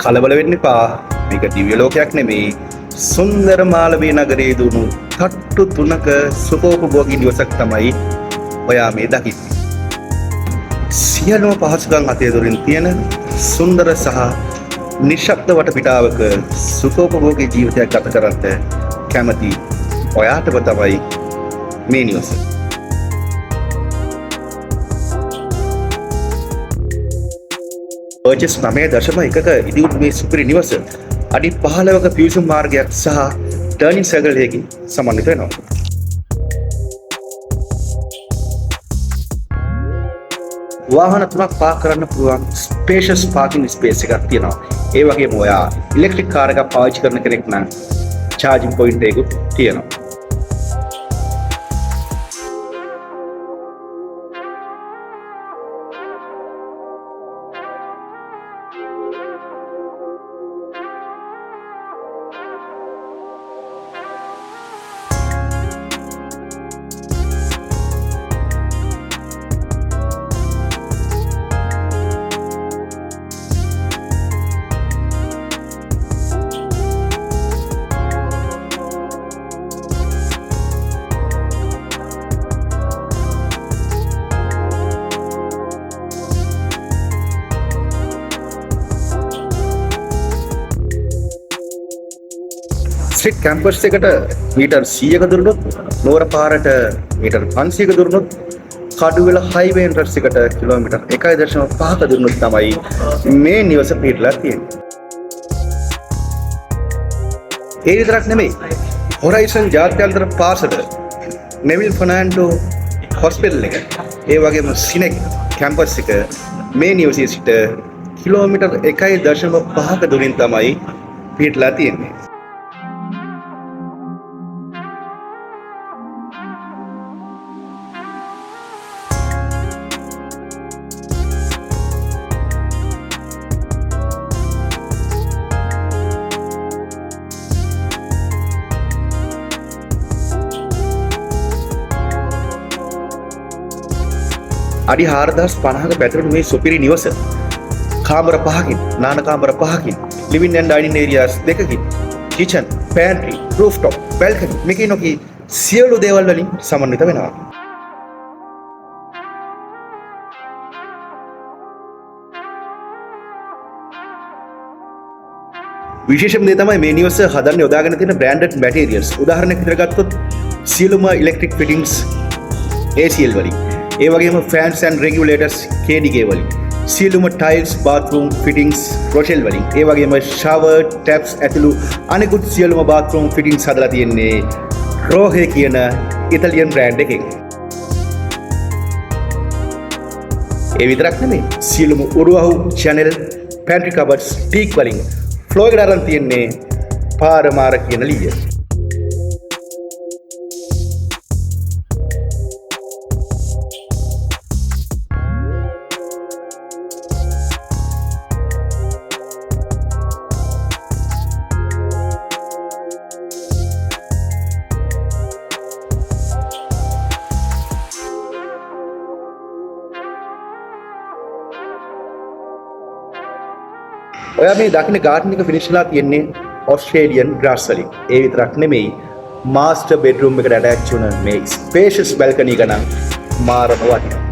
කලබල වෙන්න එපා. මේක දිව්‍ය ලෝකයක් නෙමෙයි. සුන්දර මාලවී නගරයේ දුණු තට්ටු 3ක සුඛෝපභෝගී නිවසක් තමයි ඔයා මේ දකින්නේ. සියලුම පහසුකම් අතේ දොරින් තියෙන සුන්දර සහ නිශ්ශබ්ද වටපිටාවක සුඛෝපභෝගී ජීවිතයක් ගත කරන්න කැමති ඔයාටම තමයි මේ නිවස. පර්චස් 9.1ක ඉදිවුණු මේ සුපිරි නිවස අඩි 15ක පිවිසුම් මාර්ගයක් සහ ටර්නින් සර්කල් එකකින් සමන්විත වෙනවා. වාහන 3ක් පාක් කරන්න පුළුවන් ස්පේෂස් පාකින් ස්පේස් එකක් තියෙනවා. ඒ වගේම ඔයා ඉලෙක්ට්‍රික් කාර් එකක් පාවිච්චි කරන කෙනෙක් නම් charging point එකකුත් තියෙනවා. ස්ට්‍රීට් කැම්පස් එකට මීටර් 100ක දුරනොත් නුවර පාරට මීටර් 500ක දුරනොත් කඩුවෙල හයිවේ එන්ට්‍රන්ස් එකට කිලෝමීටර් 1.5ක දුරනොත් තමයි මේ නිවස පිහිටලා තියෙන්නේ. ඒ විතරක් නෙමෙයි හොරයිසන් ජාත්‍යන්තර පාසල නෙවිල් ෆර්නෑන්ඩෝ හොස්පිටල් එක ඒ වගේම සිනෙක් කැම්පස් එක මේ නිවසේ සිට කිලෝමීටර් 1.5ක දුරින් තමයි පිහිටලා තියෙන්නේ. අඩි 4050ක පැතිරුණු මේ සුපිරි නිවස කාමර 5කින් නාන කාමර 5කින් ලිවිං ඇන්ඩ් ඩයිනින් ඒරියාස් 2කින් කිචන් පෑන්ට්‍රි රූෆ්ටොප් බැල්කනි මේකේ නොකී සියලු දේවල් වලින් සමන්විත වෙනවා. විශේෂම දේ තමයි මේ නිවස හදන්න යොදාගෙන තියෙන බ්‍රෑන්ඩඩ් මැටීරියල්ස්. උදාහරණයක් විදිහට ගත්තොත් සියලුම ඉලෙක්ට්‍රික් ෆිටින්ග්ස් ACL වලින් ඒ වගේම ෆෑන්ස් ඇන්ඩ් රෙගියුලේටර්ස් KDK වලින් සියලුම ටයිල්ස් බාත්රූම් ෆිටින්ග්ස් රොෂෙල් වලින් ඒ වගේම ෂවර් ටැප්ස් ඇතුළු අනෙකුත් සියලුම බාත්රූම් ෆිටින්ග්ස් හදලා තියෙන්නේ රෝහේ කියන ඉතාලියන් බ්‍රෑන්ඩ් එකකින්. ඒ විතරක් නෙමෙයි සියලුම උරුවහු චැනල් පැන්ට්‍රි කබඩ්ස් ටීක් වලින් ෆ්ලෝ එකට අරන් තියෙන්නේ පාරමාර කියන ලීය. ඔයා මේ දකින්න ගාඩන් එක ෆිනිෂ් වෙලා තියෙන්නේ ඔස්ට්‍රේලියන් ග්‍රාස් වලින්. ඒ විතරක් නෙමෙයි මාස්ටර් බෙඩ්රූම් එකට ඇටච් වුණ මේ ස්පේෂස් බැල්කනි එක නම් මාරම වටිනවා.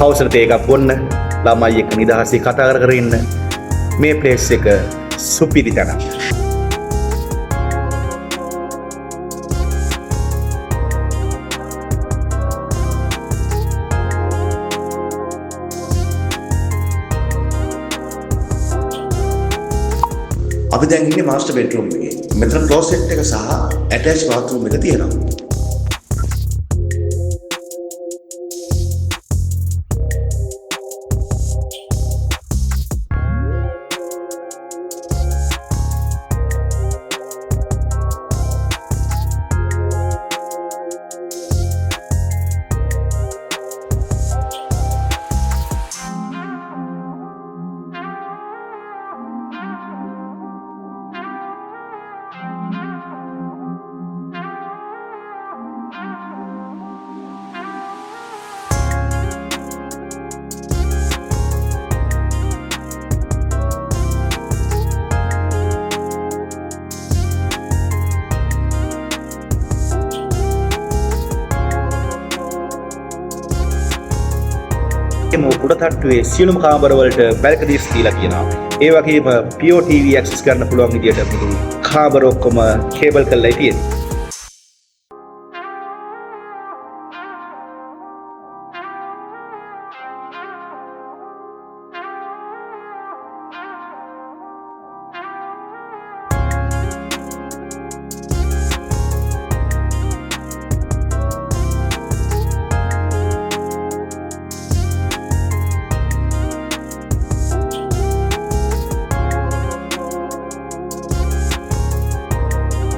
හවුසට තේ එකක් බොන්න, ළමයි එක්ක නිදහසේ කතා කර කර ඉන්න මේ ප්ලේස් එක සුපිරි තැනක්. අපි දැන් ඉන්නේ මාස්ටර් බෙඩ්රූම් එකේ. මෙතන ක්ලෝසෙට් එක සහ ඇටච් බාත්රූම් එක තියෙනවා. එම උඩ තට්ටුවේ සියලුම කාමරවලට බැල්කනීස් දීලා තියෙනවා. ඒ වගේම PO TV ඇක්සස් කරන්න පුළුවන් විදියට මුළු කාමර ඔක්කොම කේබල් කරලා තියෙනවා.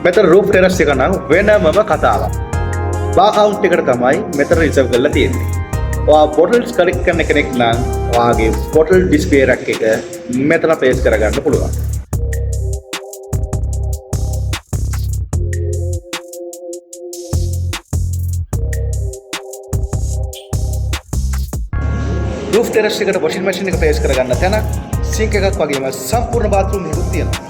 මෙතන රූෆ් ටෙරස් එක නම් වෙනමම කතාවක්. බා කවුන්ට් එකට තමයි මෙතන රිසර්ව් කරලා තියෙන්නේ. ඔයා බොටල්ස් කලෙක්ට් කරන කෙනෙක් නම් ඔයාගේ බොටල් ඩිස්ප්ලේ රැක් එක මෙතන ප්ලේස් කරගන්න පුළුවන්. රූෆ් ටෙරස් එකට වොෂින් මැෂින් එක ප්ලේස් කරගන්න තැන සිංක් එකක් වගේම සම්පූර්ණ බාත්රූම් එකක් තියෙනවා.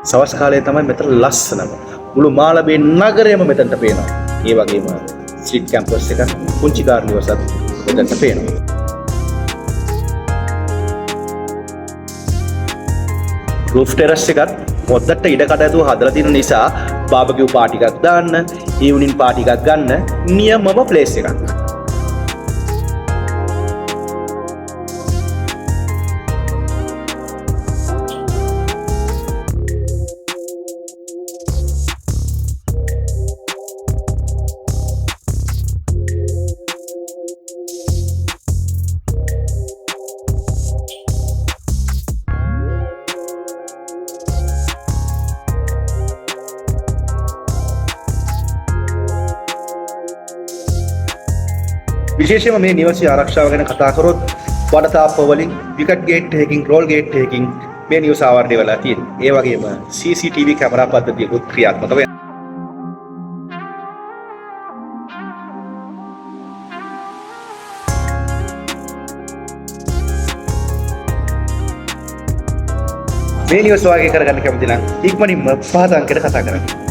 සවස් කාලයේ තමයි මෙතන ලස්සනම මුළු මාලඹේ නගරයම මෙතනට පේනවා. ඒ වගේම ස්ට්‍රීට් කැම්පස් එක පුංචි කාර්නිවසත් මෙතනට පේනවා. රූෆ් ටෙරස් එකත් පොඩ්ඩට ඉඩ කඩ ඇතුව හදලා තියෙන නිසා බාබකියු පාටි එකක් දාන්න, ඊවනින් පාටි එකක් ගන්න නියමම ප්ලේස් එකක්. විශේෂයෙන්ම මේ නිවසේ ආරක්ෂාව ගැන කතා කරොත් වඩතාප්ප වලින් විකට් ගේට් එකකින් රෝල් ගේට් එකකින් මේ නිවස ආවරණය වෙලා තියෙනවා. ඒ වගේම CCTV කැමරා පද්ධතියකුත් ක්‍රියාත්මක වෙනවා. මේ නිවස වාගේ කරගන්න කැමති නම් ඉක්මනින්ම පහත අංකයට කතා කරන්න.